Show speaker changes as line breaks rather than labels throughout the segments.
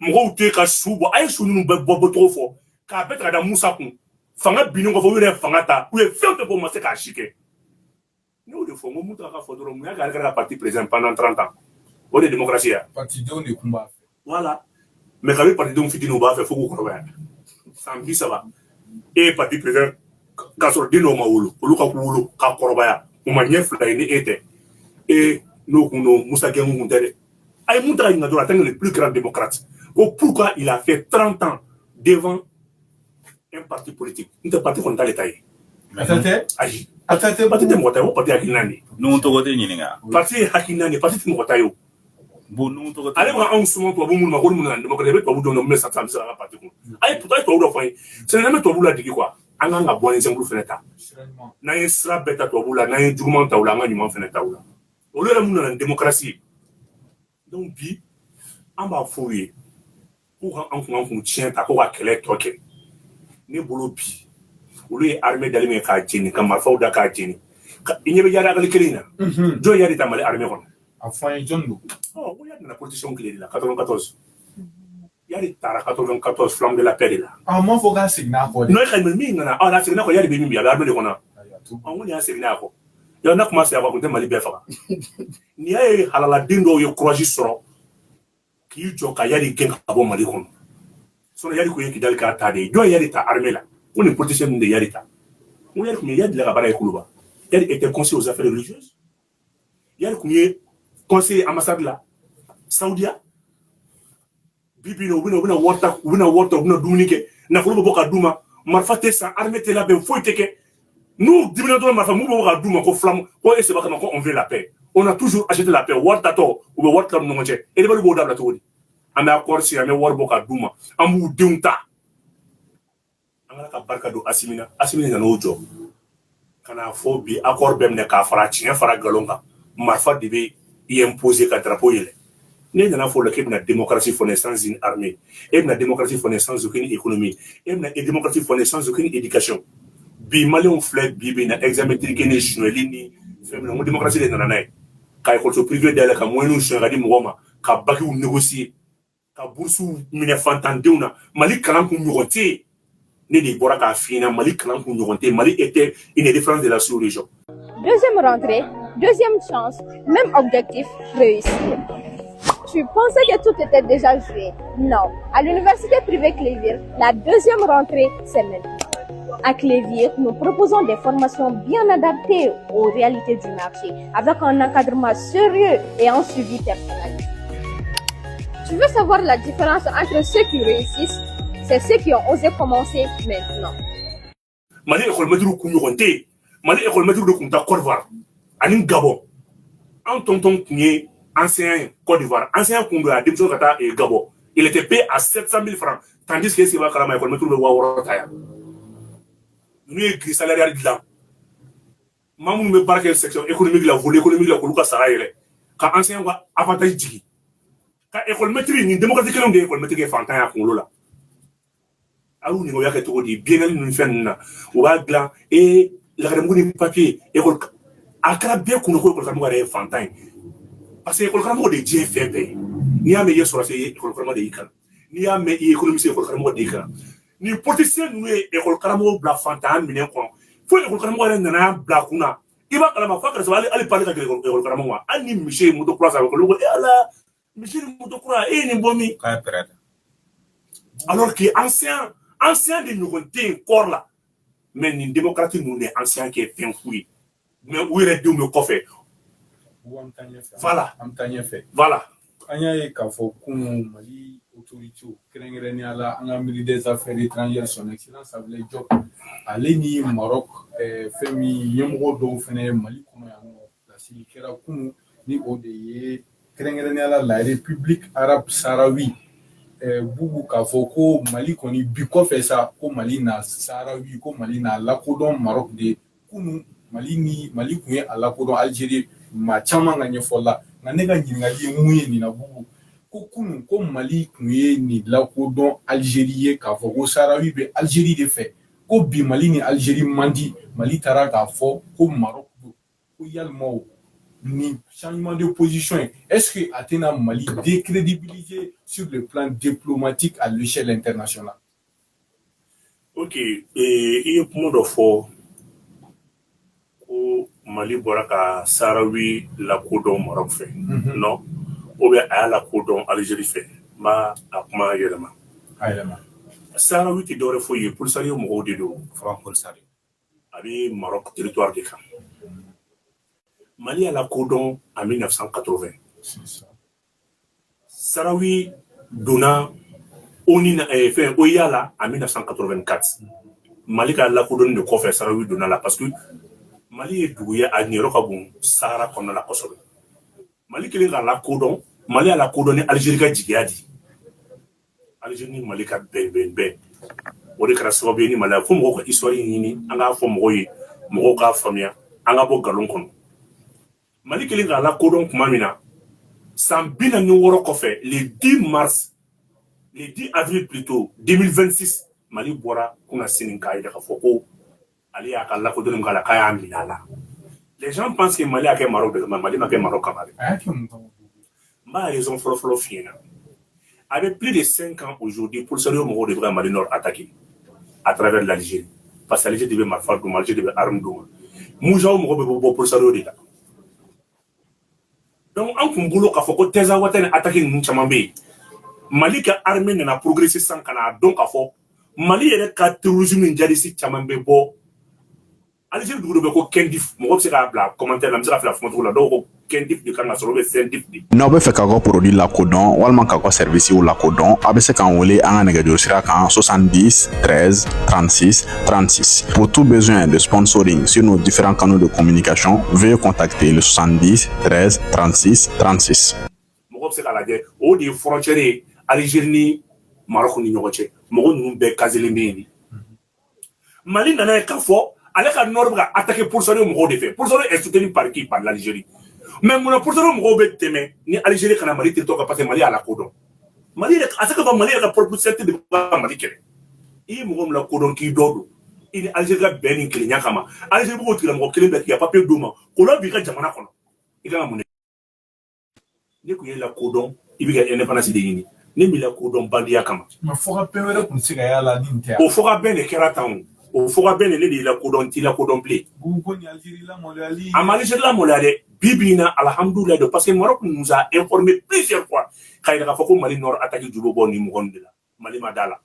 mɔgɔw tɛ ka su bɔ a ye su ninnu bɛɛ bɔ tɔgɔ fɔ k'a bɛɛ ta ka da Musa kun fanga binnen kɔfɛ u yɛrɛ fanga ta u ye fɛn fɛn fɔ u ma se k'a si kɛ ne y'o de fɔ n ko mun taara ka fɔ dɔrɔn mun y'a k'ale kɛra ka parti président pendant 30 ans o de ye démocratie ya partidenw de tun b'a fɛ voilà mais kabi partidenw fitinin u b'a fɛ fo k'u kɔrɔbaya san 30 parti président k'a sɔrɔ den dɔw ma wolo olu ka wolo ka kɔrɔbaya u ma ɲɛ fila ye ni tɛ n'o kun don Musa Gɛngu kun tɛ dɛ a ye mun ta ka ɲininka dɔrɔn en tant que le plus grand démocrate ko pourquoi il a fait 30 ans devant un parti politique n tɛ parti kɔni t'ale ta ye ayi parti tɛ mɔgɔ ta ye o parti hakilina de numu tɔgɔ tɛ ɲininka parti ye hakilina de parti tɛ mɔgɔ ta ye o bon numu tɔgɔ ale bɛ anw sɔngɔ tubabu minnu ma ko minnu nana démocrate i bɛ tubabu dɔn min bɛ sa misala ka parti kun a ye tubabu dɔ fɔ an ye sɛnɛ bɛ tubabu ladigi quoi an kan ka bɔ an exemple fɛnɛ ta n'an ye sira bɛɛ ta tubabu la n'an ye juguman ta u la an ka ɲuman fɛnɛ ta u la olu yɛrɛ minnu nana démocratie ye donc bi an b'a fɔ u ye k'u ka an kun tiɲɛ ta ko ka kɛlɛ tɔ kɛ ne bolo bi olu ye armée dalen min k'a jeni ka marifaw da k'a jeni i ɲɛ bɛ Yadi Agali kelen in na jɔn Yadi ta Mali armée kɔnɔ a fɔ an ye jɔn don ko Yadi nana politicien kelen de la 94 Yadi taara 94 flamme de la paix de la m'a fɔ k'a seginna a kɔ non ka min nana n'a seginna a kɔ Yadi bɛ min bi a bɛ armée de kɔnɔ n ko nin y'a seginna a kɔ yɔrɔ n'a kuma se a kɔ a kun tɛ Mali bɛɛ faga n'i y'a ye halaladen dɔw ye courage sɔrɔ k'i jɔ ka Yadi gɛn ka bɔ Mali kɔnɔ sinon Yadi kun ye Kidali k'a ta de ye jɔn Yadi ta armée la ko nin politicien ninnu de Yadi ta n ko Yadi kun ye Yadi la ka baara ye Kuluba Yadi était conseiller aux affaires religieuses Yadi kun ye conseiller ambassade la Saudiya bibi u bɛna wari ta u bɛna dumuni kɛ nafolo bɛ bɔ ka d'u ma marifa tɛ san armée tɛ labɛn foyi tɛ kɛ n'u dimina dɔrɔn marifa mun bɛ bɔ ka d'u ma ko flamme ko seba kama ko on veut la paix on a toujours acheté la paix wari tatɔ u bɛ wari tila u ni ɲɔgɔn cɛ Edouard b'o dabila cogo di an bɛ accord signé an bɛ wari bɔ ka d'u ma an b'u denw ta an ka barika don Asimi nana o jɔ ka na fɔ bi accord bɛɛ minɛ k'a fara tiɲɛ fara nkalon kan marifa de bɛ imposer ka drapeau yɛlɛ ne nana fɔ la k'e bɛna démocratie fɔnɛ sans une armée e bɛna démocratie fɔnɛ sans aucune économie e bɛna démocratie fɔnɛ sans aucune éducation bi maliyɛnw filɛ bi bɛ na examen triqué ni suɲɛli ni fɛn min na n ko démocratie de nana n'a ye ka école privé dayɛlɛ ka moyens suɲɛ ka di mɔgɔw ma ka bakiw négocier ka boursiw minɛ fantandenw na Mali kalan kun ɲɔgɔn tɛ yen ne de bɔra k'a f'i ɲɛna Mali kalan kun ɲɔgɔn tɛ yen Mali était une référence de la sous-région.
Deuxième rentrée, deuxième chance, même objectif, réussir. Tu pensais que tout était déjà joué? Non. À l'université privée Clévir, la deuxième rentrée, c'est maintenant. À Clévir, nous proposons des formations bien adaptées aux réalités du marché, avec un encadrement sérieux et un suivi personnalisé. Tu veux savoir la différence entre ceux qui réussissent? C'est ceux qui ont osé commencer maintenant.
Mali école maître kun ɲɔgɔn tɛ yen Mali école maître de kun ta Côte d'Ivoire ani Gabon an tonton kun ye enseignant Côte d'Ivoire enseignant kun don a denmisɛnw ka taa Gabon il était payé à 700 000 francs tandis que Seba Kalama école maître bɛ 600 ta yan n'u ye grille salariale dilan maa minnu bɛ baara kɛ section économique la volet économique la k'olu ka sara yɛlɛ ka enseignant ka avantage jigin ka école maître ni démocratie kelenw de ye école maître kɛ fantan y'a kunkolo la a y'u ɲininka o y'a kɛ cogo di biennale ninnu fɛn ninnu na u b'a dilan lakadamugu ni papier école a kɛra bɛɛ kunna ko école karamɔgɔ yɛrɛ ye fantan ye parce que école karamɔgɔ de ye diɲɛ fɛn bɛɛ ye n'i y'a mɛn i ye sɔrɔsi ye école karamɔgɔ de y'i kalan n'i y'a mɛn i ye économiste école karamɔgɔ de y'i kalan ni politicien ninnu ye école karamɔgɔ bila fantan minɛn kɔnɔ fo école karamɔgɔ yɛrɛ nana bila kun na i b'a kalama fo a kɛra sababu hali pale ka gɛlɛn école karamɔgɔ ma hali ni misi ye moto kura san école ko ala misi ni moto kura e ye nin bɔ min k'a pɛrɛn alors que ancien de ɲɔgɔn tɛ yen kɔrɔ la mais nin démocratie ninnu de ancien kɛ fɛn fu ye mais u yɛrɛ denw bɛ kɔfɛ voilà an bɛ taa ɲɛfɛ voilà an y'a ye k'a fɔ kunun Mali autorités kɛrɛnkɛrɛnnenya la an ka ministre des affaires étrangères son excellence Abdoulaye Diop ale ni Maroc fɛn min ɲɛmɔgɔ dɔw fɛnɛ Mali kɔnɔ yan nɔ laseli kɛra kunun ni o de ye kɛrɛnkɛrɛnnenya la la République arabe saharawi bugu k'a fɔ ko Mali kɔni bi kɔfɛ sa ko Mali na saharawi ko Mali na lakodɔn Maroc de kunun Mali kun ye a lakodɔn Algérie maa caman ka ɲɛfɔli la nka ne ka ɲininkali ye mun ye nin na bugu ko kunun ko Mali kun ye nin lakodɔn Algérie ye k'a fɔ ko saharawi bɛ Algérie de fɛ ko bi Mali ni Algérie man di Mali taara k'a fɔ ko Maroc don ko yalima o
ni changement de position. Est-ce que Athéna Mali décrédibilisé sur le plan diplomatique à l'échelle internationale?
Ok, il y a beaucoup de fois au Mali Boraka Sarawi la Kodon Maroc fait, non? Ou bien à la Kodon Algérie fait, ma akma yelema. Sarawi ti dore foye pour sari au Moro de do, franc pour sari. Abi Maroc territoire de Kam. Mali à la Kodon en 1980. Sarawi donna Onina fait Oyala en 1984. Mali à la Kodon de Kofe Sarawi donna là parce que Mali est doué à Nirokabon, Sahara qu'on a la Kosovo. Mali qui est à la Kodon, Mali à la Kodon et Algérie qui Djigadi. Algérie Mali qui ben. O de kɛra sababu ye ni Mali fo mɔgɔw ka histoire ɲini an k'a fɔ mɔgɔw ye mɔgɔw k'a faamuya an ka bɔ galon kɔnɔ. Mali kelen k'a lakodɔn tuma min na san 46 kɔfɛ le 10 mars le 10 avril plutôt 2026 Mali bɔra kuna sini k'a yira k'a fɔ ko ale y'a ka lakodɔnni k'a la k'a y'a minɛ a la. Les gens pensent que Mali a kɛ Maroc de kama Mali ma kɛ Maroc kama dɛ. N b'a raison fɔlɔ f'i ɲɛna. Avec plus de 5 ans aujourd'hui, pour ce mɔgɔw de bɛ ka Mali Nord attaquer à travers l'Algérie. Parce que l'Algérie devait marfar d'où, l'Algérie devait arme d'où. Moujaou mɔgɔw bɛ bɔ pour ce de la. Donc an kun bolo k'a fɔ ko Teza Watene attaqué ninnu caman bɛ yen. Mali ka armée nana progresser sans ka na dɔn k'a fɔ Mali yɛrɛ ka terrorisme ni djihadisme caman bɛ bɔ. Algérie dugu dɔ bɛ ko Kendif mɔgɔ bɛ se k'a bila commentaire la n bɛ se ka fila fɔcogo la dɔw ko Kendif de kan ka sɔrɔ o bɛ Sendif de.
N'aw bɛ fɛ k'aw ka produit lakodɔn walima k'aw ka service lakodɔn a bɛ se k'an wele an ka nɛgɛjuru sira kan 70 13 36 36. Pour tout besoin de sponsoring sur nos différents canaux de communication, veuillez contacter le 70 13 36 36.
Mɔgɔ bɛ se k'a lajɛ o de ye frontière ye Algérie ni Maroc ni ɲɔgɔn cɛ mɔgɔ ninnu bɛɛ caselen bɛ yen de. Mali nana ye k'a fɔ ale ka nord bɛ ka attaquer Polisario mɔgɔw de fɛ Polisario est soutenu par qui? Par l'Algérie. Mais mun na Polisario mɔgɔw bɛ tɛmɛ ni Algérie kana Mali territoire kan parce que Mali y'a lakodɔn. Mali yɛrɛ a se ka fɔ Mali yɛrɛ ka propre de ka Mali kɛlɛ. I ye mɔgɔ min lakodɔn k'i dɔ don i ni Algérie ka bɛn ni kelenya kama Algérie b'o tigilamɔgɔ kelen bɛɛ k'i ka papier d'u ma k'o labila i ka jamana kɔnɔ i kan ka mun de. Ne kun ye lakodɔn i bɛ ka indépendance de ɲini ne m'i lakodɔn bandiya kama.
Mais fo ka bɛn wɛrɛ kun tɛ se ka y'a la ni nin tɛ.
O fo ka bɛn de kɛra tan o. O fo ka bɛn de ne de lakodɔn t'i lakodɔn bilen.
Ko ni Algérie la maloyali.
A ma Algérie la maloya dɛ bi bi in na alhamdulilayi de parce que Maroc nous a informé plusieurs fois k'a yira k'a fɔ ko Mali Nord attaque ju bɛ bɔ nin mɔgɔ ninnu de la Mali ma da la.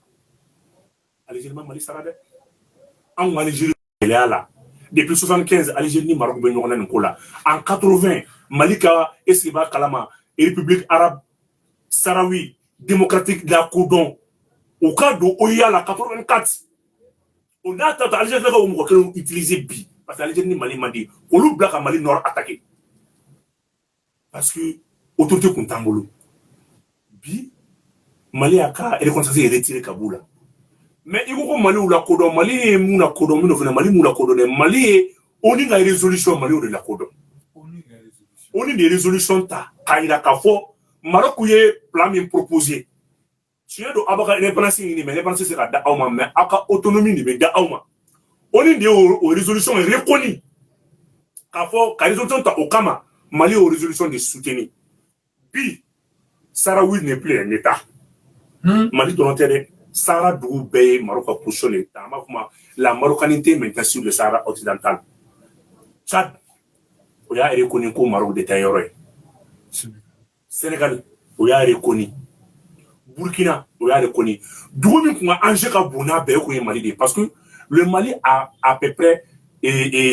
Algérie ma Mali sara dɛ. An ko Algérie gɛlɛya la depuis 75 Algérie ni Maroc bɛ ɲɔgɔn na nin ko la. En 80 Mali ka est-ce que b'a kalama République arabe Sahraoui démocratique lakodɔn u ka don OUA la 84. On a tant Algérie ka o mɔgɔ kelen utiliser bi parce que Algérie ni Mali man di olu bila ka Mali Nord attaquer parce que autorité kun t'an bolo bi Mali a ka reconnaissance retiré ka b'u la mais i ko Mali la kodɔn Mali ye mun na kodɔn min fana Mali mun la kodɔn dɛ Mali ye ONU ka résolution Mali o de la kodɔn ONU de résolution ta k'a yira k'a fɔ Maroc ye plan min proposé tiɲɛ don aw b'a ka indépendance ɲini mais indépendance se ka da aw ma mais aw ka autonomie de bɛ da aw ma ONU de y'o résolution reconnu k'a fɔ ka résolution ta o kama Mali y'o résolution de soutenir bi Sahraoui n'est plus un état Mali dɔrɔn tɛ dɛ Sahara dugu bɛɛ ye Maroc ka position de ta an b'a fɔ ma la marocanité maintenant sur le Sahara occidental Tchad o y'a reconnu ko Maroc de ta yɔrɔ ye Sénégal o y'a reconnu Burkina o y'a reconnu dugu min kun ka enjeu ka bon n'a bɛɛ kun ye Mali de parce que le Mali a à peu près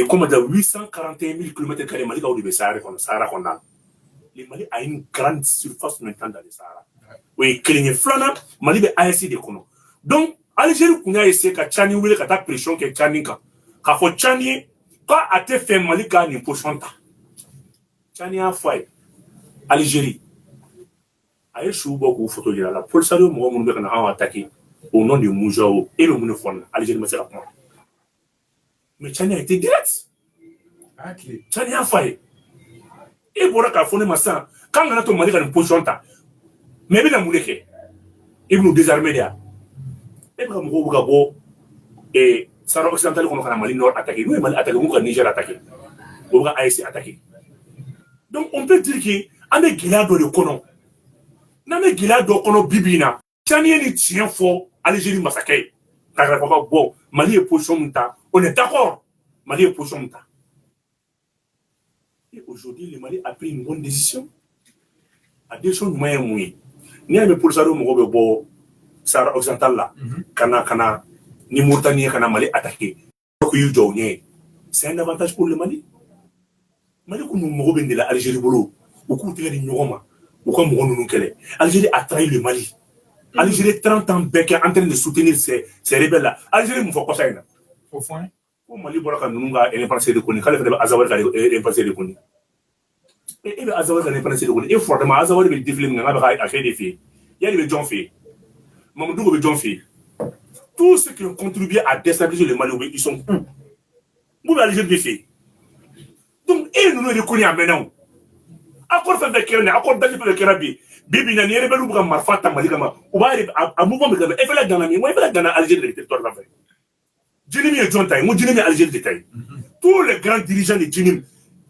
comment dire 841 000 km² Mali ka o de bɛ Sahara kɔnɔna la le Mali a une grande surface maintenant dans le Sahara o ye kelen ye filanan Mali bɛ AES de kɔnɔ donc Algérie kun y'a essayer ka Tchani wele ka taa pression kɛ Tchani kan k'a fɔ Tchani ye k'a a tɛ fɛ Mali ka nin position ta Tchani y'a fɔ a ye Algérie a ye su bɔ k'u photo yira la Polisario mɔgɔ minnu bɛ ka na anw attaquer au nom de Moujaou e bɛ mun de fɔ nin na Algérie ma se ka kuma mais Tchani a été direct Tchani y'a fɔ a ye e bɔra k'a fɔ ne ma sisan k'an kana to Mali ka nin position ta mais e bɛna mun de kɛ e bɛ n'u désarmer de wa e bɛ ka mɔgɔw bɛ ka bɔ Sahara occidental kɔnɔ ka na Mali Nord attaquer n'u ye Mali attaquer n'u ka Niger attaquer o bɛ ka AES attaquer Donc on peut dire que on est guilado de kono. N'a me guilado kono bibina. Tiani ni tien fort Algérie massacre. Bon, Mali est position muta. On est d'accord. Mali est position muta. Et aujourd'hui, le Mali a pris une bonne décision. A décision de moyen mouillé. Ni a me pour ça le Mogo bo Sahara occidental là. Kana ni Mauritanie kana Mali attaqué. C'est un avantage pour le Mali. Mali ko nous Mogo ben de la Algérie bolo. Beaucoup de gens n'ont pas Algérie a trahi le Mali. Algérie 30 ans bec en train de soutenir ces rebelles là. Algérie me fait quoi ça
Au fond.
Au Mali bolaka nunga et pensé de koni kala fait azawar kala et pensé de koni. Et azawar kala pensé de koni. Et fortement azawar be défilé nga ba a fait des filles. Il y a des gens fait. Mamadou be gens fait. Tous ceux qui ont contribué à déstabiliser le Mali ils sont Vous Algérie des filles. Donc et nous ne connaissons maintenant. Accord fait avec accord d'aller avec Kerabi. Bibi na ni rebelle buka marfata Mali kama. Uba a mouvement me kama. E fela dana mi, moi fela dana Algérie de territoire là. Djinim est John Tay, moi Djinim est Algérie de Tay. Tous les grands dirigeants de Djinim,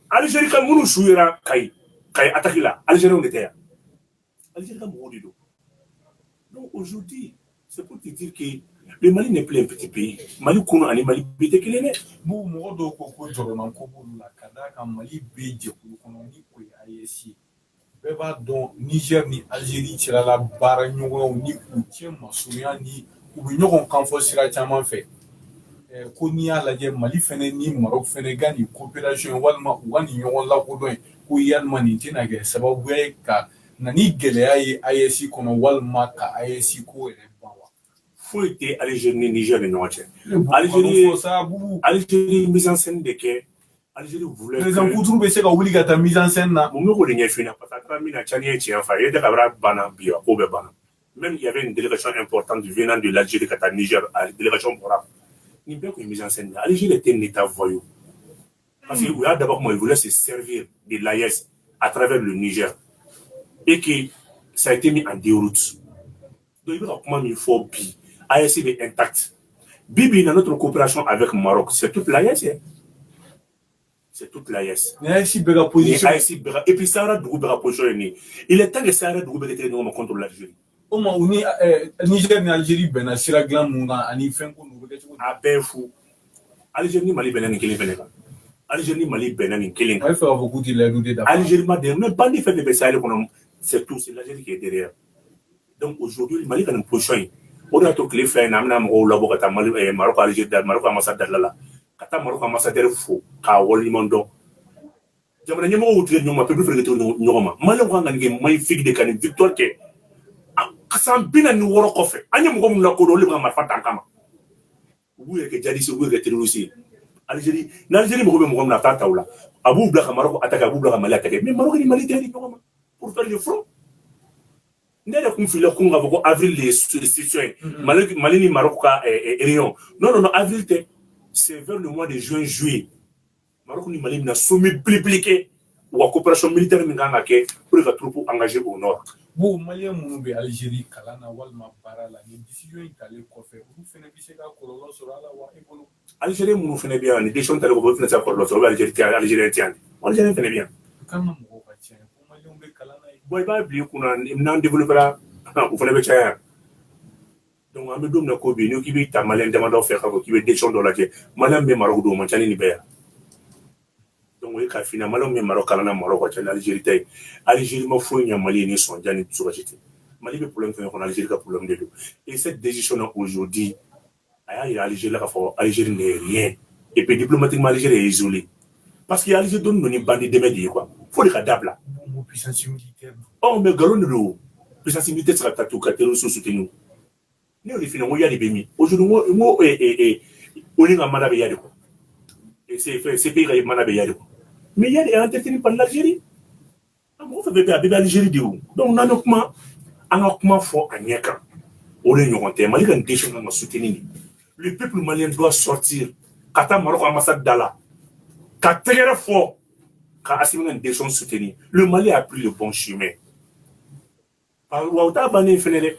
Algérie comme nous chouira Kay attaquer là, Algérie on était. Algérie comme Modido. Donc aujourd'hui, c'est pour te dire que le Mali n'est plus un petit pays. Mali kono ani Mali bete qu'il est.
Bon, moi do ko joronan ko la kada ka Mali beje ko kono ni ko ayesi. Beba don Niger ni Algérie tira la bara ɲɔgɔnw ni u cɛ masurunya ni u bɛ ɲɔgɔn kanfɔ sira caman fɛ ko n'i y'a lajɛ Mali fɛnɛ ni Maroc fɛnɛ ka nin coopération walima u ka nin ɲɔgɔn lakodɔn ko yalima nin tɛna kɛ sababuya ye ka na ni gɛlɛya ye AES kɔnɔ walima ka AES ko yɛrɛ ban wa.
Foyi tɛ Algérie ni Niger ni ɲɔgɔn cɛ. Algérie mise en scène de kɛ. Algérie voulait.
Les encoutrous be se ka wuli ka ta mise en scène na.
Mun ko de ɲɛfina parce que mina Tchadien tiɲɛ fa ye de ka bara bana bi ko bɛ bana. Même il y avait une délégation importante venant de l'Algérie à Niger, à la délégation Bora. Il n'y a pas une mise en scène. L'Algérie était un État voyou. Parce qu'il y a d'abord comment il voulait se servir de l'AES à travers le Niger. Et que ça a été mis en déroute. Donc il y a comment il faut bi. AES est intact. Bibi dans notre coopération avec le Maroc, c'est toute l'AES. C'est toute l'AES. Et puis Sahara Dougou Bera position. Il est temps que Sahara Dougou Bera contre l'Algérie.
O ma uni Niger ni Algérie bɛnna sira dilan mun kan ani fɛn ko ninnu bɛ kɛ cogo di?
A bɛɛ fu. Algérie ni Mali bɛnna nin kelen fɛnɛ kan. Algérie ni Mali bɛnna nin kelen kan.
A bɛ fɛ k'a fɔ k'u tɛ layidu de dafa.
Algérie ma den mais bandi fɛn de bɛ Sahel kɔnɔ c'est tout, c'est l'Algérie qui est derrière. Donc aujourd'hui Mali ka nin position in o de y'a to tile fila in na an bɛna mɔgɔw labɔ ka taa Mali Maroc Algérie da Maroc ambassade da la ka taa Maroc ambassadeur fo k'a waleɲuman dɔn. Jamana ɲɛmɔgɔw tigɛ ɲɔgɔn ma peuple fɛnɛ tɛ ɲɔgɔn ma. Maliyɛnw kan ka nin kɛ magnifique de ka nin victoire kɛ. San bina ni wɔɔrɔ kɔfɛ an ye mɔgɔ minnu lakodɔn olu bɛ ka marifa ta an kama u b'u yɛrɛ kɛ jadisi u b'u yɛrɛ kɛ terroriste Algérie n'Algérie mɔgɔ bɛ mɔgɔ min na a t'a ta o la a b'u bila ka Maroc attaquer a b'u bila ka Mali attaquer mais Maroc ni Mali tɛ di ɲɔgɔn ma pour faire le front ne yɛrɛ kun filila kun k'a fɔ ko avril de situation ye Mali ni Maroc ka réunion non avril tɛ c'est vers le mois de juin juillet Maroc ni Mali bɛna sommet belebele kɛ u ka coopération militaire min kan ka kɛ pour que ka troupes engager au nord.
Bon, Malien minnu bɛ Algérie kalan na walima baara la ni décision in talen kɔfɛ olu fɛnɛ bɛ se ka kɔlɔlɔ sɔrɔ a la wa e bolo?
Algérie minnu fɛnɛ bɛ yan ni décision talen kɔfɛ olu fɛnɛ se ka kɔlɔlɔ sɔrɔ Algérie tɛ yan Algérie tɛ yan Algérie fɛnɛ bɛ yan.
Kan ka mɔgɔw ka tiɲɛ ko Maliens bɛ kalan na ye.
Bon i b'a bila i kunna n'an développera u fɛnɛ bɛ caya yan. Donc an bɛ don min na ko bi n'i k'i bɛ ta Malien damadɔ fɛ k'a fɔ k'i bɛ décision dɔ lajɛ Malien bɛ Maroc don o man ca ni nin bɛɛ yan. Donc o ye ka fina Malien bɛ Maroc kalan na Maroc ka ca ni Algérie tɛ ye Algérie ma foyi ɲɛ Mali ni sɔnja ni dusukasi tɛ. Mali bɛ problème fɛn kɔnɔ Algérie ka problème de don et cette décision là aujourd'hui a y'a yira Algérie la k'a fɔ Algérie n'est rien et puis diplomatiquement Algérie est isolée parce que Algérie donne ni bandi dɛmɛ de ye quoi fo de ka dabila.
Puissance militaire.
Oh mais galon de l'eau puissance militaire sera tatu ka terroristes soutenir ne y'o de fina n ko yali bɛ min aujourd'hui n ko o ni ka mana bɛ yali quoi et c'est pays ka mana bɛ yali quoi mais yali est entretenu par l'Algérie mɔgɔ fɛn fɛn bɛ a bɛɛ bɛ Algérie de o donc n'an bɛ kuma an ka kuma fɔ a ɲɛ kan o de ɲɔgɔn tɛ Mali ka nin décision kan ka soutenir le peuple malien doit sortir ka taa Maroc ambassade da la ka tɛgɛrɛ fɔ ka Assimi ka nin décision soutenir le Mali a pris le bon chemin wa o t'a bannen fɛnɛ dɛ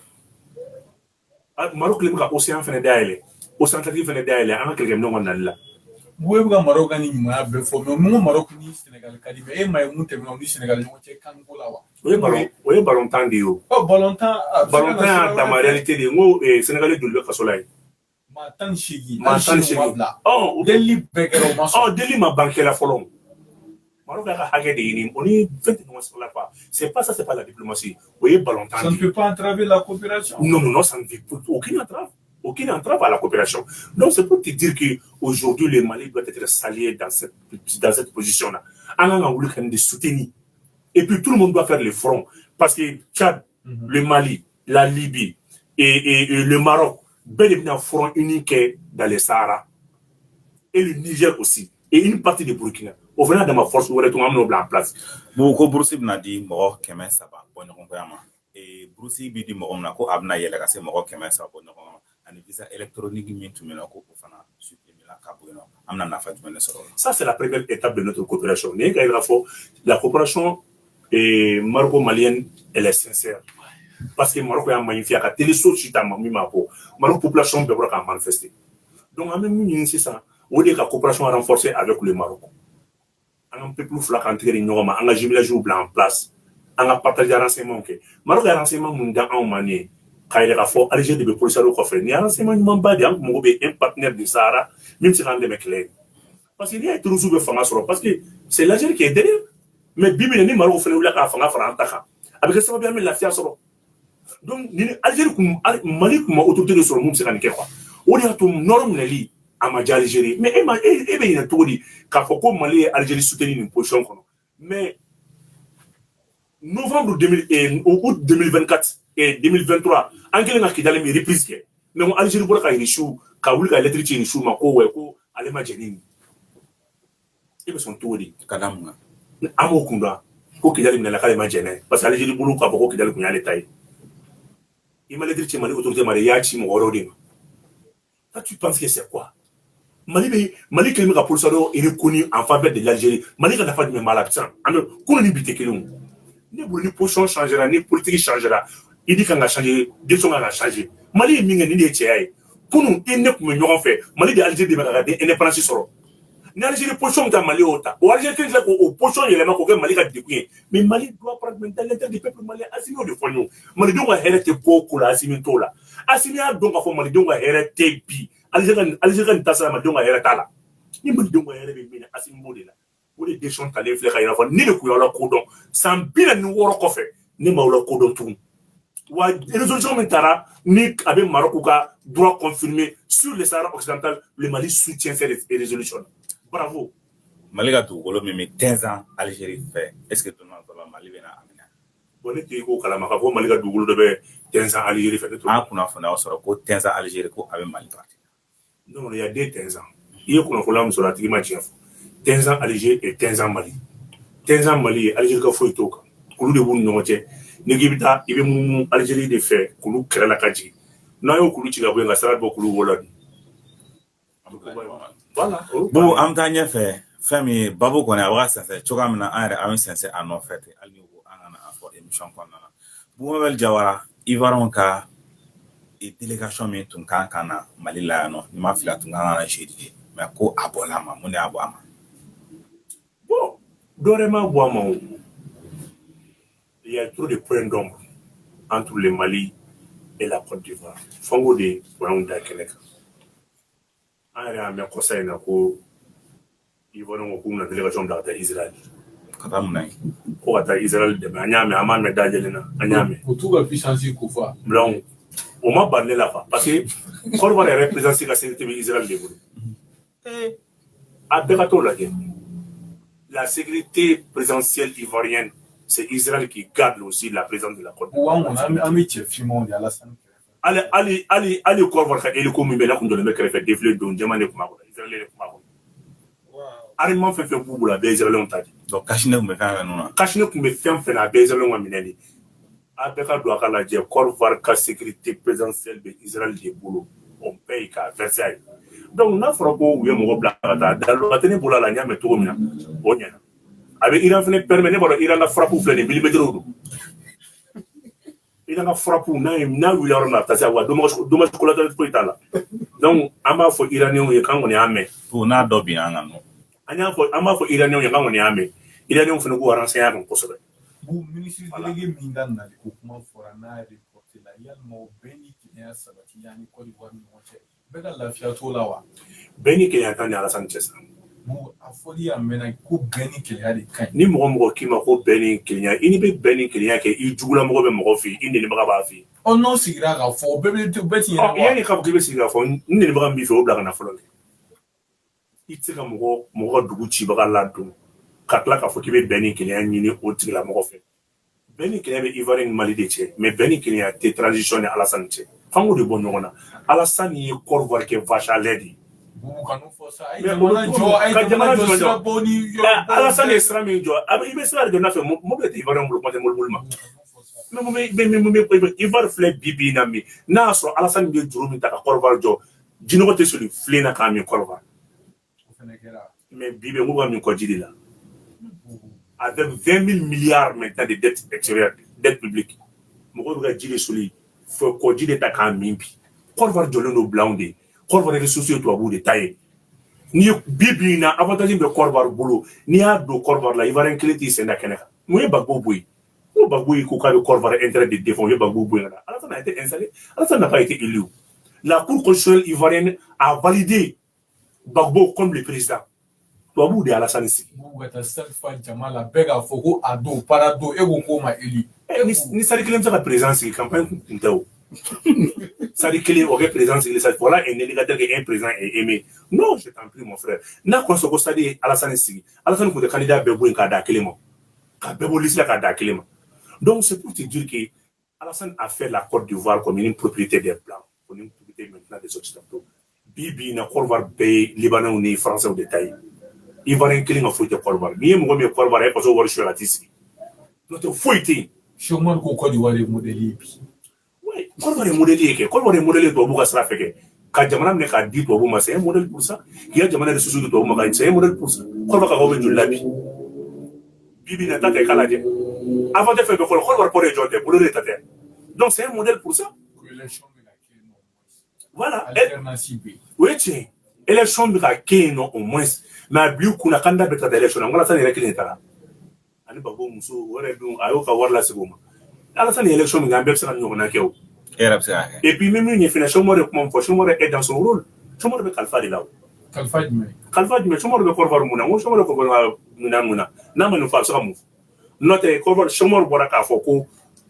Maroc kɛlen bɛ ka océan fɛnɛ dayɛlɛ océan Atlantique fɛnɛ dayɛlɛ an ka kɛlɛkɛminɛnw ka nali la
Vous avez Maroc ni moi be fo mais mon Maroc ni Sénégal kadi mais e may monte no ni Sénégal mo che kan ko la wa.
Oui ballon temps de yo.
Oh ballon temps
Dans ma réalité de ngo Sénégalais de ka solay.
Ma tan shigi.
Oh
deli begero ma.
Oh deli ma banque la folon. Maroc a hagé de yini on est 21 sur la pas. C'est pas ça, c'est pas la diplomatie. Oui ballon temps.
Ça ne peut pas entraver la coopération.
Non, ça ne fait aucune entrave. Aucune entrave à la coopération. Donc, c'est pour te dire qu'aujourd'hui, le Mali doit être salié dans cette position-là. On a voulu de soutenir. Et puis, tout le monde doit faire le front. Parce que Tchad, le Mali, la Libye et le Maroc, bel et bien un front unique dans le Sahara. Et le Niger aussi. Et une partie de Burkina. Au final de ma force, on est en place.
Beaucoup de Bruxelles n'a dit Maroc, Kemen, ça va. Et Bruxelles dit Maroc, Abna Yela, c'est Maroc, Kemen, ça va. Visa électronique
ça c'est la première étape de notre coopération. La coopération maroco-malienne, elle est sincère parce que Maroc a magnifié à téléso chita mamimako Maroc population peut voir manifester. Donc en même temps c'est ça. On dit que la coopération a renforcé avec le Maroc. On peut plus faire entrer une norme, on a jumelage blanc en place, on a partagé renseignements. Maroc a renseignement mondial en manière. Quand il a fait Algérie de police au coffre, il y a un renseignement un partenaire du Sahara, même si c'est un clair. Parce qu'il y a toujours de famille parce que c'est l'Algérie qui est derrière. Mais Bibi n'est pas Maroc fait le cas à Frantaka. Avec ça, bien la fière sur. Donc, l'Algérie, Mali, comme autorité de son monde, c'est un quoi. On a tout norme li à ma Algérie. Mais il y a tout dit qu'à Foko Mali et Algérie soutenir une position. Mais novembre 2000 août 2024 et 2023 angela na kidale mi reprise ke mais on Algérie bora ka issue ka wuli ka electricity issue ma ko we ko alema jenini e be son todi
kadam
amo kunda ko kidale mi na ka alema jene parce que Algérie bulu ka ko kidale kunya le tay il m'a electricity mali autorité mali ya chi mo orodi. Toi tu penses que c'est quoi Mali kelmi ka police est reconnu en faveur de l'Algérie. Mali ka fa de mal absent ando ko ni bité kelum ni position changera ni politique changera. Il dit qu'on a changé, des choses a changé. Mali est mingé ni tchèye. Pour nous, il n'est pas mieux fait. Mali de Algérie de regarder indépendance sur. Ni Algérie position de Mali ota. Ou Algérie qui est au position élément qu'on Mali a découvert. Mais Mali doit prendre maintenant l'intérêt du peuple malien. Assimilé de fond. Mali doit hériter beaucoup la assimilé tola. Assimilé donc à fond Mali doit hériter bi. Algérie tassa Mali doit hériter là. Ni Mali doit hériter bi assimilé là. Pour les déchants t'aller faire à la fois ni le couillard codon. Sans bien nous voir qu'on fait. Ni maoula codon tout. Wa résolution mentara ni avec Maroc ka droit confirmé sur le Sahara occidental, le Mali soutient ces résolutions. Bravo.
Mali ka dugukolo min bɛ 15 ans Algérie fɛ est-ce que donna dɔrɔn Mali bɛna a minɛ.
Bon ne tɛ ko kalama k'a fɔ Mali ka dugukolo dɔ bɛ 15 ans Algérie fɛ.
An kunnafoniyaw sɔrɔ ko 15 ans Algérie ko a bɛ Mali parti.
Non, il y a des 15 ans. Il y a kunnafoniya min sɔrɔ a tigi ma tiɲɛ fɔ. 15 ans Algérie et 15 ans Mali. 15 ans Mali Algérie ka foyi t'o kan. Kulu de b'u ni ɲɔgɔn cɛ. Ni k'i bɛ taa i bɛ mun Algérie de fɛ kulu kɛlɛ la ka jigin. N'a y'o kulu ci ka bɔ yen ka sira bɔ kulu wolo ni. Voilà.
Bon, an bɛ taa ɲɛfɛ fɛn min babu kɔni a bɛ ka sɛnsɛn cogoya min na an yɛrɛ an bɛ sɛnsɛn a nɔfɛ ten hali ni ko an kana a fɔ émission kɔnɔna na. Bumabel Jawara Ivoirien ka délégation min tun kan ka na Mali la yan nɔ ni ma fili a tun kan ka na jeudi mais ko a bɔla a ma mun de y'a bɔ a ma.
Bon, dɔ wɛrɛ ma bɔ a ma o. Il y a trop de points d'ombre entre le Mali et la Côte d'Ivoire. Fongo de points d'akele kan. An yɛrɛ y'a mɛn kɔsa in na ko Ivoirien ko k'u na délégation bila ka taa Israël.
Ka taa mun na yen.
Ko ka taa Israël dɛmɛ an y'a mɛn an m'a mɛn da lajɛlen na an y'a mɛn.
Pour tout ka puissance ko fa.
Donc o ma ban ne la fa parce que Côte d'Ivoire yɛrɛ présidence ka sécurité bɛ Israël de bolo. A bɛɛ ka t'o lajɛ. La sécurité présidentielle ivoirienne, c'est Israël qui garde aussi la présidence de la Côte d'Ivoire. Ali Côte d'Ivoire ka éliko min bɛ n'a kun dɔnnen bɛ kɛrɛfɛ défilé don jɛman de kun b'a kɔnɔ Israël de kun b'a kɔnɔ. Arrêtement fɛn fɛn b'u bolo a bɛɛ Israëliens ta de.
Donc Kachine kun bɛ fɛn fɛn ninnu na.
Kachine kun bɛ fɛn fɛn na a bɛɛ Israëliens ka minɛ de. A bɛɛ ka don a ka lajɛ Côte d'Ivoire ka sécurité présidentielle bɛ Israël de bolo on paye ka Versailles. Donc n'a fɔra ko u ye mɔgɔ bila ka taa dalo a tɛ ne bolo a la n y'a mɛn cogo min na o ɲɛna. A bɛ Iran fɛnɛ permet ne b'a dɔn Iran ka frappe filɛ nin millimètres don. Iran ka frappe n'a wuli yɔrɔ min na a bɛ taa se wa dommage collatéral foyi t'a la. Donc an b'a fɔ iraniyɛnw ye k'an kɔni y'a mɛn
pour n'a dɔ bi an kan
an b'a fɔ iraniyɛnw ye k'an kɔni y'a mɛn iraniyɛnw fana k'u renseignera kan kosɛbɛ
bu ministre délégué min da nali ko kuma fɔra n'a reporté la yalima o bɛɛ ni kɛnɛya sabati yani Côte d'Ivoire ni ɲɔgɔn cɛ bɛɛ ka lafiya t'o la wa
bɛɛ ni kɛnɛya t'an ni Alassane cɛ sa
bu a fɔli y'a mɛnna ko bɛɛ ni kɛnɛya de ka ɲi
ni mɔgɔ mɔgɔ k'i ma ko bɛɛ ni kɛnɛya i ni bɛ bɛɛ ni kɛnɛya kɛ i jugulamɔgɔ bɛ mɔgɔ fɛ i nenibaga b'a fɛ
n'o sigira k'a fɔ bɛɛ ti ɲɛna wa
yanni k'a fɔ k'i bɛ sigi k'a fɔ n nenibaga min b'i fɛ o bila ka na fɔlɔ kɛ i tɛ se ka mɔgɔ ka dugu cibaga ladon ka tila k'a fɔ k'i bɛ bɛɛ ni kɛnɛya ɲini o tigilamɔgɔ fɛ bɛɛ ni kɛnɛya bɛ Ivoire ni Mali de cɛ mais bɛɛ ni kɛnɛya tɛ transition ni Alassane cɛ f'an k'o de bɔ ɲɔgɔn na Alassane ye Côte d'Ivoire kɛ vache à lait de ye Alassane ye sira min jɔ i bɛ sira de jɔ n'a fɛ mobili tɛ Ivoirien bolo kuma tɛ mobili ma Ivoire filɛ bi bi in na min n'a y'a sɔrɔ Alassane bɛ juru min ta ka Côte d'Ivoire jɔ jinɔgɔ tɛ soli filen na k'a min Côte d'Ivoire mais bi bɛ n ko ka min kɔ ji de la avec 20 000 milliards maintenant de dettes extérieures, dettes publiques. Mɔgɔw bɛ ka ji de soli fɔ kɔ ji de ta k'a min bi Côte d'Ivoire jɔlen don bilanw de Côte d'Ivoire ressources ye tubabuw de ta ye ni bi bi in na avantage bɛ Côte d'Ivoire bolo n'i y'a don Côte d'Ivoire la Ivoirien kelen t'i sen da kɛnɛ kan mun ye Gbagbo bɔ yen ko Gbagbo ye ko k'a bɛ Côte d'Ivoire intérêt de défendre o ye Gbagbo bɔ yen Alassane a été installé Alassane n'a pas été élu la Cour constitutionnelle ivoirienne a validé Gbagbo comme le président tubabuw de Alassane sigi ni sari kelen bɛ se ka président sigi campagne kun tɛ o sari kelen o kɛ président sigi sa voilà un électeur que un président est aimé non je t'en prie mon frère n'a kɔni sɔrɔ ko sadi ye Alassane sigi Alassane kun tɛ candidat bɛɛ bɔ yen k'a da kelen ma ka bɛɛ bɔ liste la k'a da kelen ma donc c'est pour te dire que Alassane a fait la Côte d'Ivoire comme une propriété des blancs comme une propriété maintenant des occidentaux bi bi na Côte d'Ivoire bɛɛ ye libanais ni français de ta ye Ivoirien kelen ka foyi tɛ Côte d'Ivoire n'i ye mɔgɔ min ye Côte d'Ivoire ye parce que wari suɲɛ la t'i sigi n'o tɛ foyi tɛ yen
chômeur ko Côte d'Ivoire ye modèle ye bi
oui Côte d'Ivoire ye modèle ye kɛ Côte d'Ivoire ye modèle ye tubabuw ka sira fɛ kɛ ka jamana minɛ k'a di tubabuw ma c'est un modèle pour ça k'i ka jamana ressources di tubabuw ma c'est un modèle pour ça Côte d'Ivoire ka k'aw bɛ joli la bi bi na ta tɛ k'a lajɛ avant tɛ fɛn bɛɛ fɔlɔ Côte d'Ivoire port ye jɔn tɛ bolo de ta tɛ donc c'est un modèle pour ça voilà o ye tiɲɛ élection bɛ ka kɛ yen nɔ au moins mais a bi kunna candidat bɛ ta élection na n ko Alassane yɛrɛ kelen taara ani Gbagbo muso o yɛrɛ dun a y'o ka wari lase o ma Alassane ye élection min kɛ an bɛɛ bɛ se ka ɲɔgɔnna kɛ o et puis même min ye fɛnɛ Chomor de kuma min fɔ Chomor est dans son rôle Chomor bɛ kalifa de la o
kalifa jumɛn
Chomor bɛ Côte d'Ivoire mun na n ko Chomor bɛ Côte d'Ivoire mun na n'a ma nin fɔ a bɛ se ka mun fɔ n'o tɛ Côte d'Ivoire Chomor bɔra k'a fɔ ko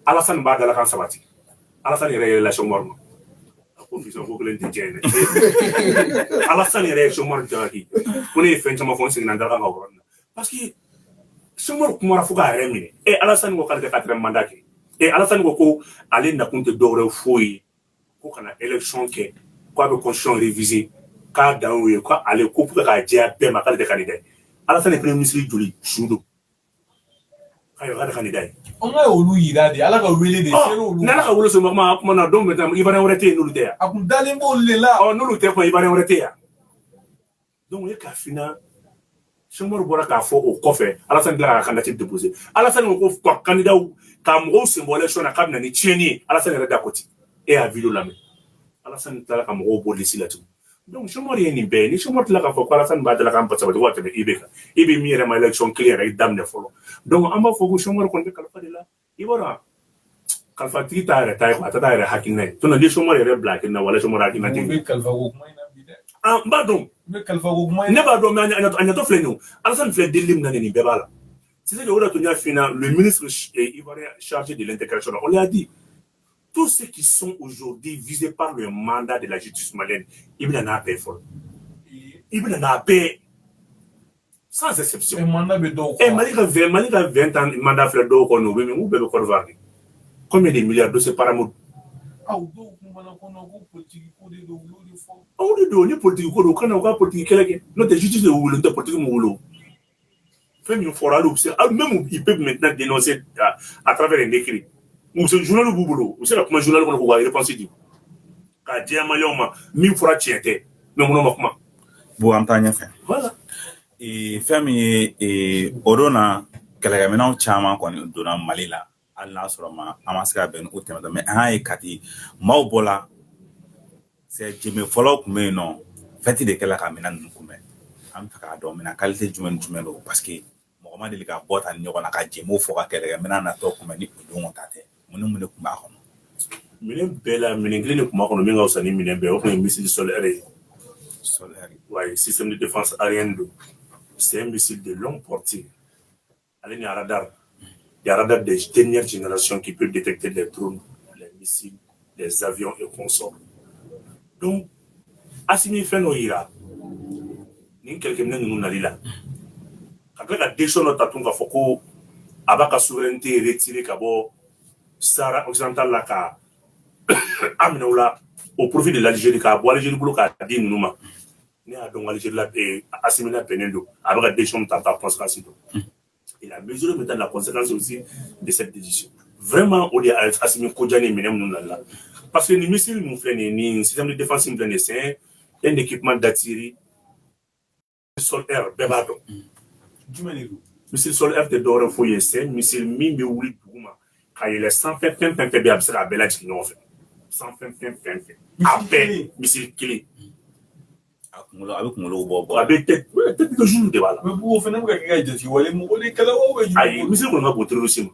Alassane b'a dalakan sabati Alassane yɛrɛ yɛlɛla Chomor ma ko vision ko kelen tɛ tiɲɛ dɛ Alassane yɛrɛ ye Chomor jalaki ko ne ye fɛn caman fɔ n seginna n dalakan ka o yɔrɔ in na parce que Chomor kumara fo k'a yɛrɛ minɛ Alassane ko k'ale tɛ quatrième mandat kɛ Alassane ko ale nakun tɛ dɔwɛrɛ foyi ye ko kana élection kɛ k'a bɛ constitution réviser k'a dan y'o ye k'ale ko pour que k'a jɛya bɛɛ ma k'ale tɛ candidat ye Alassane ye premier ministre joli su don k'ale tɛ candidat ye
an ka olu yira de Ala ka wele de sera olu
n'Ala ka wele sɔrɔ kuma na donc maintenant Ivoirien wɛrɛ tɛ yen n'olu tɛ yan
a kun dalen b'olu de la
n'olu tɛ kuma Ivoirien wɛrɛ tɛ yan donc o ye k'a finna Chomor bɔra k'a fɔ o kɔfɛ Alassane tila ka candidature déposer Alassane ko ka candidat ka mɔgɔw sen bɔ élection na k'a bɛna ni tiɲɛni ye Alassane yɛrɛ da kɔti y'a vidéo lamɛn Alassane tila ka mɔgɔw bɔ liste la tugun donc Chomor ye nin bɛɛ ye ni Chomor tila k'a fɔ ko Alassane b'a dalakan sabati waa tɛmɛ IBK IB min yɛrɛ ma élection kelen yɛrɛ daminɛ fɔlɔ donc an b'a fɔ ko Chomor kɔni bɛ kalifa de la i bɔra kalifatigi t'a yɛrɛ ta ye a tɛ taa yɛrɛ hakilina ye sinon ni Chomor yɛrɛ bila hakilina wala Chomor hakilina tɛ
yen kalifa ko kuma in na bi dɛ
n b'a dɔn ne b'a dɔn mais a ɲɛtɔ filɛ nin ye Alassane filɛ delili min na nin bɛɛ b'a la c'est ça que o de tun y'a f'i ɲɛna le ministre ivoirien chargé de l'intégration on lui a dit tous ceux qui sont aujourd'hui visés par le mandat de la justice malienne i bɛna n'a bɛɛ fɔlɔ i bɛna n'a bɛɛ sans exception
mandat bɛ dɔw kɔ
Mali ka 20 ans mandat filɛ dɔw kɔnɔ u bɛ min u bɛɛ bɛ Côte d'Ivoire de combien de milliards de séparaments
dɔw kun bana kɔnɔ ko politique ko de don olu de fɔ
o de don ni politique ko don u kana u ka politique kɛlɛ kɛ n'o tɛ justice de y'u wolo n tɛ politique m'u wolo fɛn min fɔra hali u bɛ se même ils peuvent maintenant dénoncer à travers un écrit muso journal b'u bolo u bɛ se ka kuma journal kɔnɔ k'u ka réponse di k'a diya maliyɛnw ma min fɔra tiɲɛ tɛ mais munna ma kuma
bon an t'a ɲɛfɛ
voilà
fɛn min ye o don na kɛlɛkɛminɛnw caman kɔni donna Mali la hali n'a sɔrɔ an ma se ka bɛn ni o tɛmɛtɔ mais an y'a ye kati maaw bɔla c'est Jimmy Follow mais non fait de quelle camina nous comme am fa ka do mina qualité jumɛn do parce que mɔgɔ ma deli ka bɔ tan ɲɔgɔn na ka jɛmo fɔ ka kɛlɛ mina na tɔ kuma ni o don ta tɛ mun kun b'a kɔnɔ
minɛn bɛɛ la minɛn kelen de kun b'a kɔnɔ min ka fisa ni minɛn bɛɛ o kun ye missile solaire ye ouais système de défense aérienne do c'est un missile de longue portée ale ni radar des radars de dernière génération qui peut détecter les drones les missiles les avions et consorts donc Assimi fɛn dɔ yira ni kɛlɛkɛminɛ ninnu nali la ka tila ka décision dɔ ta tun k'a fɔ ko a b'a ka souveraineté retiré ka bɔ Sahara occidental la ka a minɛ o la au profit de l'Algérie k'a bɔ Algérie bolo k'a di ninnu ma ne y'a dɔn Algérie la Assimi la bɛnnen don a bɛ ka décision ta ka conséquence don il a mesuré maintenant la conséquence aussi de cette décision vraiment o de ye Assimi kojan ni minɛ minnu nali la parce que ni missile min filɛ nin ye ni système de défense min filɛ nin ye c'est un équipement d'artillerie sol-air bɛɛ b'a dɔn missile sol-air tɛ dɔwɛrɛ foyi ye c'est missile min bɛ wuli duguma ka yɛlɛ sanfɛ fɛn fɛn bɛ a bɛ se k'a bɛɛ lajigin ɲɔgɔn fɛ sanfɛ fɛn a bɛɛ missile kelen
a bɛ kunkolo bɔ
a bɛ tête de jour de b'a la
o fana bɛ ka kɛ ka jate wale mɔgɔ de kɛlɛ o bɛ
ayi missile kɔni ka bon terroriste ma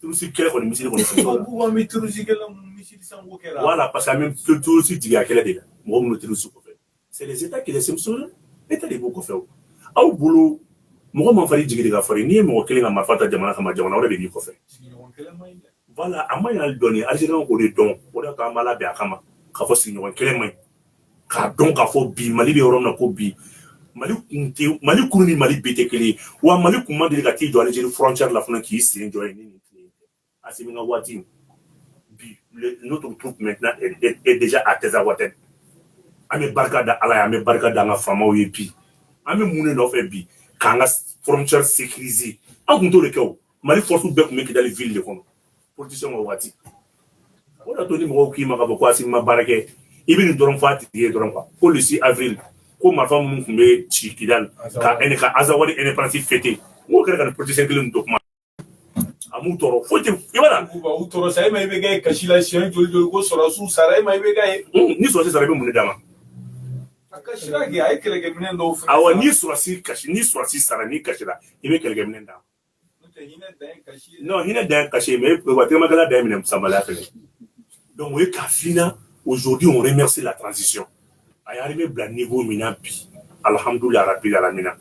terroriste kɛlɛ kɔni missile kɔni fɛn dɔ
an bɛ terroriste kɛlɛ missile sango kɛra
voilà parce que an bɛ terroriste jigin a kɛlɛ de la mɔgɔ minnu terroriste kɔfɛ c'est les états qui les sanctionnent état de b'o kɔfɛ o aw bolo mɔgɔ man fari jigin de ka fari n'i ye mɔgɔ kelen ka marifa ta jamana kama jamana wɛrɛ de b'i kɔfɛ voilà a ma ɲi hali dɔɔni Algériens k'o de dɔn o de y'a to an b'a labɛn a kama k'a fɔ sigiɲɔgɔn kelen man ɲi k'a dɔn k'a fɔ bi Mali bɛ yɔrɔ min na ko bi Mali kuru ni Mali bɛɛ tɛ kelen ye wa Mali kun ma deli ka t'i jɔ Algérie frontière la fana k'i sen jɔ yen ni nin tile Assimi ka waati bi notre troupe maintenant est déjà à Tazawaten an bɛ barika da Ala ye an bɛ barika da an ka faamaw ye bi an bɛ mun de nɔfɛ bi k'an ka frontière sécuriser an kun t'o de kɛ o Mali force bɛɛ kun bɛ Kidali ville de kɔnɔ politicien ka waati o de y'a to ni mɔgɔw k'i ma ka fɔ ko Assimi ma baara kɛ i bɛ nin dɔrɔn fɔ a tigi ye dɔrɔn quoi ko le 6 avril ko marifa minnu kun bɛ ci Kidali ka Azawadi indépendance fêter n k'o kɛra ka nin politicien kelen ninnu to kuma a m'u tɔɔrɔ foyi tɛ i b'a la.
u tɔɔrɔ sa e ma i bɛ kɛ kasi la siɲɛ joli ko sɔrɔsiw sara e ma i bɛ kɛ ye.
ni sɔrɔsi sara i bɛ mun de d'a ma.
a kasira kɛ a ye kɛlɛkɛminɛn dɔw fɛ.
awɔ ni sɔrɔsi sara n'i kasira i bɛ kɛlɛkɛminɛn d'a ma. non hinɛ dan ye kasi ye mais wa tɛgɛmakɛla dan ye minɛ sanbaliya fɛnɛ donc o ye k'a f'i ɲɛna aujourd'hui on remercie la transition a ye armée bila niveau min na bi alhamdulilahi rabbil alamina